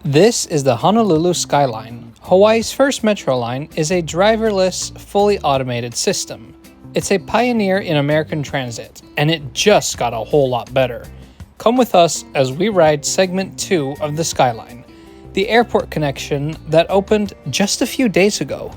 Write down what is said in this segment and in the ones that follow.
This is the Honolulu Skyline. Hawaii's first metro line is a driverless, fully automated system. It's a pioneer in American transit, and it just got a whole lot better. Come with us as we ride segment 2 of the Skyline, the airport connection that opened just a few days ago.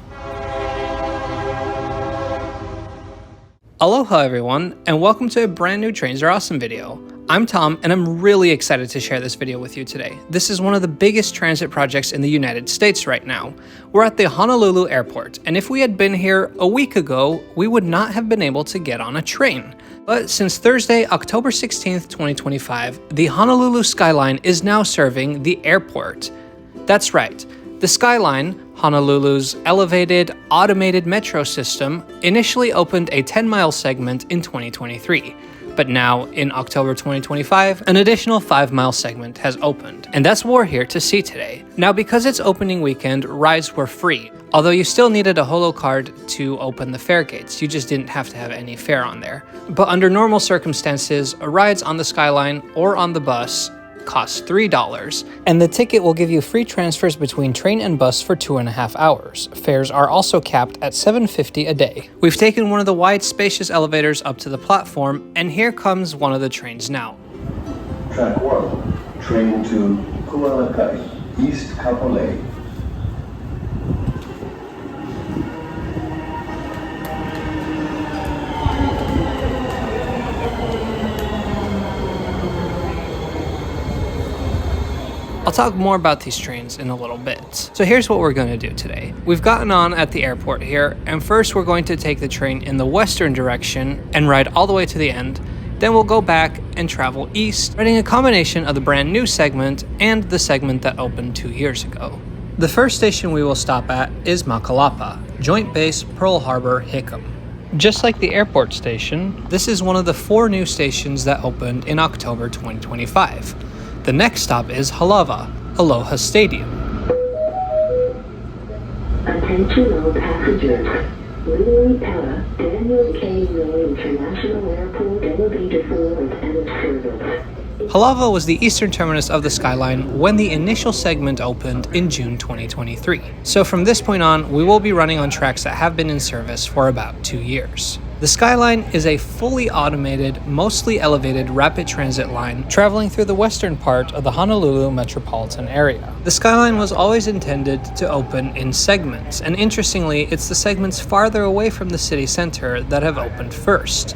Aloha everyone, and welcome to a brand new Trains Are Awesome video. I'm Tom, and I'm really excited to share this video with you today. This is one of the biggest transit projects in the United States right now. We're at the Honolulu Airport, and if we had been here a week ago, we would not have been able to get on a train. But since Thursday, October 16th, 2025, the Honolulu Skyline is now serving the airport. That's right, the Skyline, Honolulu's elevated, automated metro system, initially opened a 10-mile segment in 2023. But now, in October 2025, an additional 5-mile segment has opened. And that's what we're here to see today. Now, because it's opening weekend, rides were free. Although you still needed a holo card to open the fare gates, you just didn't have to have any fare on there. But under normal circumstances, rides on the Skyline or on the bus costs $3, and the ticket will give you free transfers between train and bus for 2.5 hours. Fares are also capped at $7.50 a day. We've taken one of the wide, spacious elevators up to the platform, and here comes one of the trains now. Track 1, train to Kualakai, East Kapolei. I'll talk more about these trains in a little bit. So here's what we're going to do today. We've gotten on at the airport here, and first we're going to take the train in the western direction and ride all the way to the end. Then we'll go back and travel east, riding a combination of the brand new segment and the segment that opened 2 years ago. The first station we will stop at is Makalapa, Joint Base Pearl Harbor Hickam. Just like the airport station, this is one of the 4 new stations that opened in October 2025. The next stop is Halawa, Aloha Stadium. Attention all passengers. Inouye International Airport elevator 4 is out of service. Halawa was the eastern terminus of the Skyline when the initial segment opened in June 2023. So from this point on, we will be running on tracks that have been in service for about 2 years. The Skyline is a fully automated, mostly elevated rapid transit line traveling through the western part of the Honolulu metropolitan area. The Skyline was always intended to open in segments, and interestingly, it's the segments farther away from the city center that have opened first.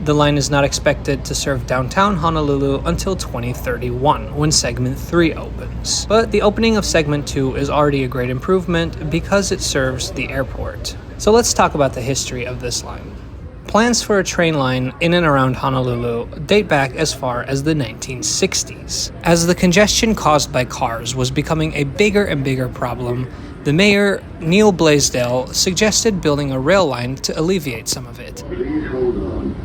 The line is not expected to serve downtown Honolulu until 2031, when Segment 3 opens. But the opening of Segment 2 is already a great improvement because it serves the airport. So let's talk about the history of this line. Plans for a train line in and around Honolulu date back as far as the 1960s. As the congestion caused by cars was becoming a bigger and bigger problem, the mayor, Neil Blaisdell, suggested building a rail line to alleviate some of it. Please hold on.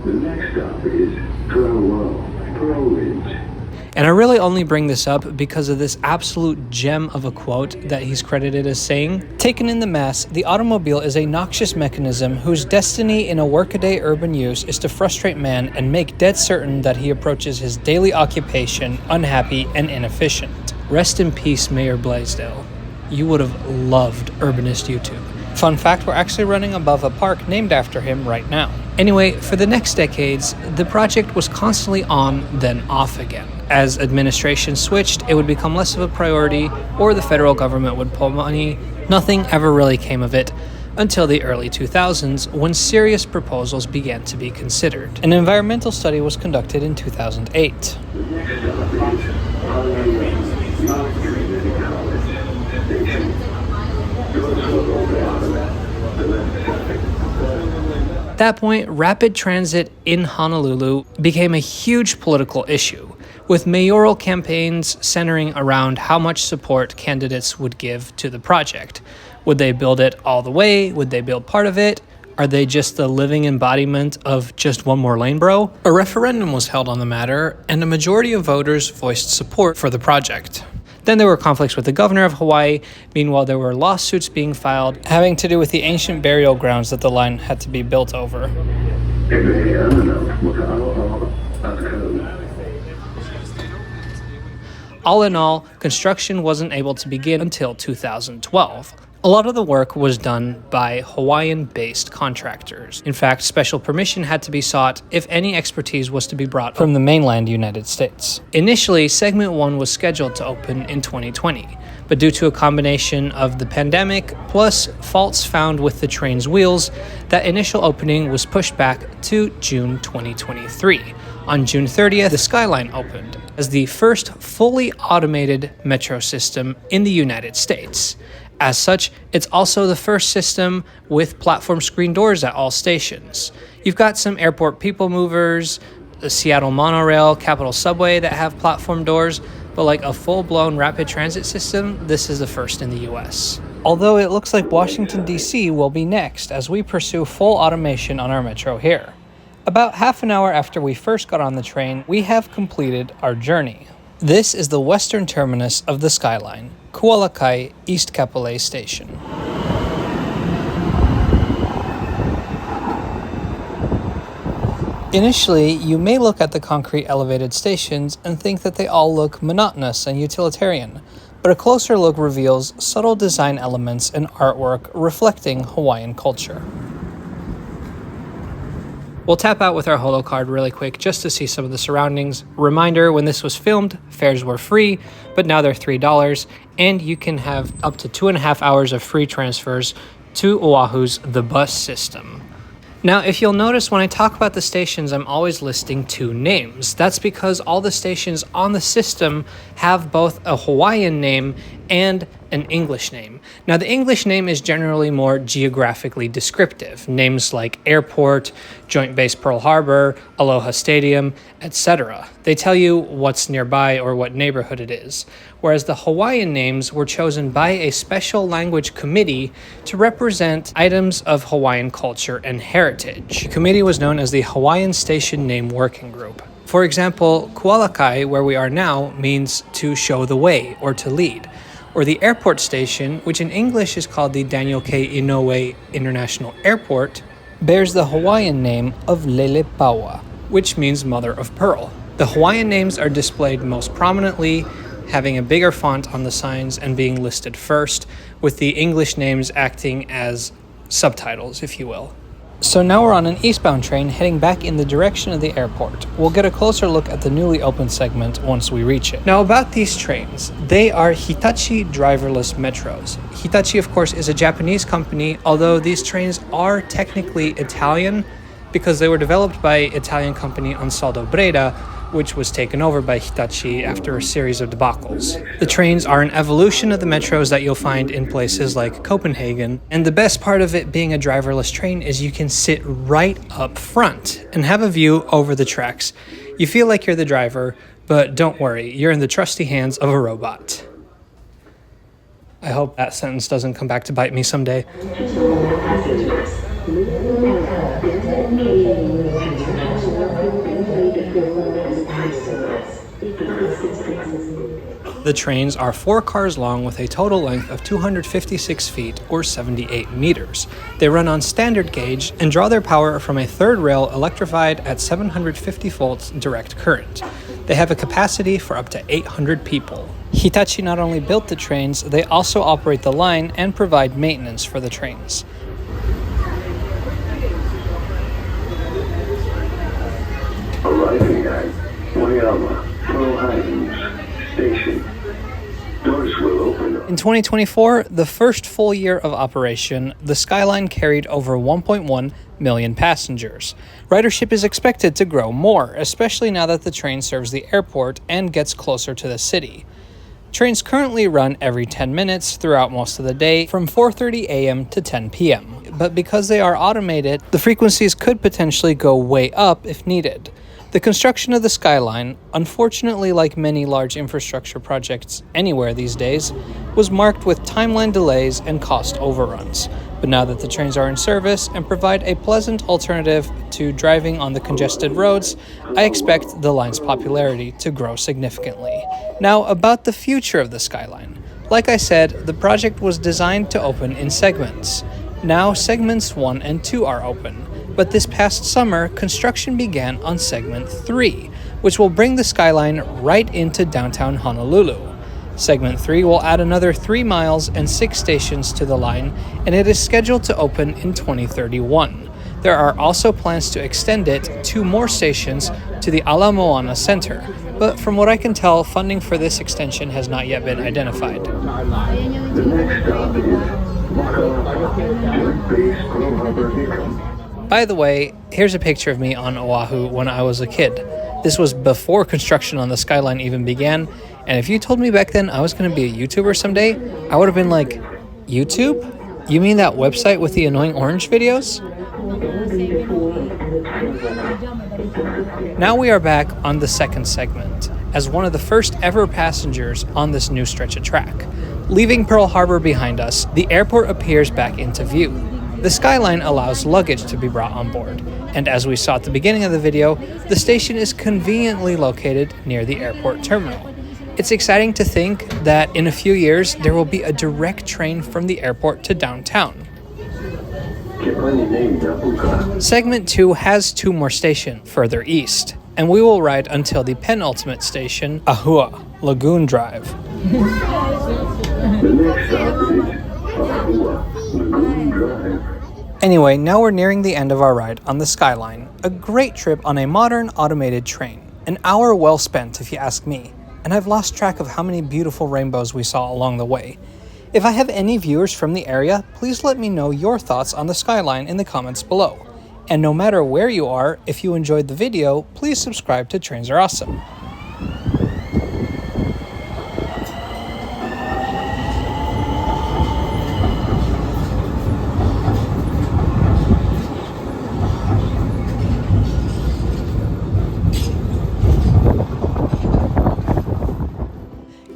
The next stop is Pearl Ridge. And I really only bring this up because of this absolute gem of a quote that he's credited as saying, "Taken in the mass, the automobile is a noxious mechanism whose destiny in a workaday urban use is to frustrate man and make dead certain that he approaches his daily occupation unhappy and inefficient." Rest in peace, Mayor Blaisdell. You would have loved Urbanist YouTube. Fun fact, we're actually running above a park named after him right now. Anyway, for the next decades, the project was constantly on, then off again. As administration switched, it would become less of a priority, or the federal government would pull money. Nothing ever really came of it until the early 2000s, when serious proposals began to be considered. An environmental study was conducted in 2008. At that point, rapid transit in Honolulu became a huge political issue, with mayoral campaigns centering around how much support candidates would give to the project. Would they build it all the way? Would they build part of it? Are they just the living embodiment of just one more lane, bro? A referendum was held on the matter, and a majority of voters voiced support for the project. Then there were conflicts with the governor of Hawaii. Meanwhile, there were lawsuits being filed having to do with the ancient burial grounds that the line had to be built over. All in all, construction wasn't able to begin until 2012. A lot of the work was done by Hawaiian-based contractors. In fact, special permission had to be sought if any expertise was to be brought from the mainland United States. Initially, Segment 1 was scheduled to open in 2020, but due to a combination of the pandemic plus faults found with the train's wheels, that initial opening was pushed back to June 2023. On June 30th, the Skyline opened as the first fully automated metro system in the United States. As such, it's also the first system with platform screen doors at all stations. You've got some airport people movers, the Seattle monorail, Capitol Subway that have platform doors, but like a full-blown rapid transit system, this is the first in the US. Although it looks like Washington, D.C. will be next as we pursue full automation on our metro here. About half an hour after we first got on the train, we have completed our journey. This is the western terminus of the Skyline, Kualakai East Kapolei Station. Initially, you may look at the concrete elevated stations and think that they all look monotonous and utilitarian, but a closer look reveals subtle design elements and artwork reflecting Hawaiian culture. We'll tap out with our holo card really quick just to see some of the surroundings. Reminder, when this was filmed, fares were free, but now they're $3, and you can have up to 2.5 hours of free transfers to Oahu's The Bus system. Now, if you'll notice when I talk about the stations, I'm always listing two names. That's because all the stations on the system have both a Hawaiian name and an English name. Now, the English name is generally more geographically descriptive. Names like Airport, Joint Base Pearl Harbor, Aloha Stadium, etc. They tell you what's nearby or what neighborhood it is. Whereas the Hawaiian names were chosen by a special language committee to represent items of Hawaiian culture and heritage. The committee was known as the Hawaiian Station Name Working Group. For example, Kualakai, where we are now, means to show the way or to lead. Or the airport station, which in English is called the Daniel K. Inouye International Airport, bears the Hawaiian name of Lelepaua, which means mother of pearl. The Hawaiian names are displayed most prominently, having a bigger font on the signs and being listed first, with the English names acting as subtitles, if you will. So now we're on an eastbound train heading back in the direction of the airport. We'll get a closer look at the newly opened segment once we reach it. Now about these trains, they are Hitachi driverless metros. Hitachi, of course, is a Japanese company, although these trains are technically Italian because they were developed by Italian company Ansaldo Breda, which was taken over by Hitachi after a series of debacles. The trains are an evolution of the metros that you'll find in places like Copenhagen, and the best part of it being a driverless train is you can sit right up front and have a view over the tracks. You feel like you're the driver, but don't worry, you're in the trusty hands of a robot. I hope that sentence doesn't come back to bite me someday. The trains are 4 cars long with a total length of 256 feet or 78 meters. They run on standard gauge and draw their power from a third rail electrified at 750 volts direct current. They have a capacity for up to 800 people. Hitachi not only built the trains, they also operate the line and provide maintenance for the trains. Arriving at Waiama, Hawaiian Station. Doors will open. In 2024, the first full year of operation, the Skyline carried over 1.1 million passengers. Ridership is expected to grow more, especially now that the train serves the airport and gets closer to the city. Trains currently run every 10 minutes throughout most of the day from 4:30 a.m. to 10 p.m. But because they are automated, the frequencies could potentially go way up if needed. The construction of the Skyline, unfortunately like many large infrastructure projects anywhere these days, was marked with timeline delays and cost overruns. But now that the trains are in service and provide a pleasant alternative to driving on the congested roads, I expect the line's popularity to grow significantly. Now, about the future of the Skyline. Like I said, the project was designed to open in segments. Now, segments 1 and 2 are open. But this past summer, construction began on segment 3, which will bring the Skyline right into downtown Honolulu. Segment 3 will add another 3 miles and 6 stations to the line, and it is scheduled to open in 2031. There are also plans to extend it 2 more stations to the Ala Moana Center, but from what I can tell, funding for this extension has not yet been identified. The next stop is Joint Base Pearl Harbor Hickam. By the way, here's a picture of me on Oahu when I was a kid. This was before construction on the Skyline even began, and if you told me back then I was going to be a YouTuber someday, I would have been like, YouTube? You mean that website with the annoying orange videos? Now we are back on the second segment, as one of the first ever passengers on this new stretch of track. Leaving Pearl Harbor behind us, the airport appears back into view. The Skyline allows luggage to be brought on board, and as we saw at the beginning of the video, the station is conveniently located near the airport terminal. It's exciting to think that in a few years there will be a direct train from the airport to downtown. Segment 2 has 2 more stations further east, and we will ride until the penultimate station, Ahua, Lagoon Drive. The next stop is Ahua, Lagoon Drive. Anyway, now we're nearing the end of our ride on the Skyline, a great trip on a modern automated train. An hour well spent if you ask me, and I've lost track of how many beautiful rainbows we saw along the way. If I have any viewers from the area, please let me know your thoughts on the Skyline in the comments below. And no matter where you are, if you enjoyed the video, please subscribe to Trains Are Awesome.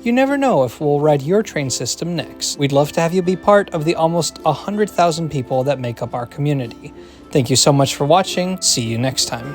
You never know if we'll ride your train system next. We'd love to have you be part of the almost 100,000 people that make up our community. Thank you so much for watching. See you next time.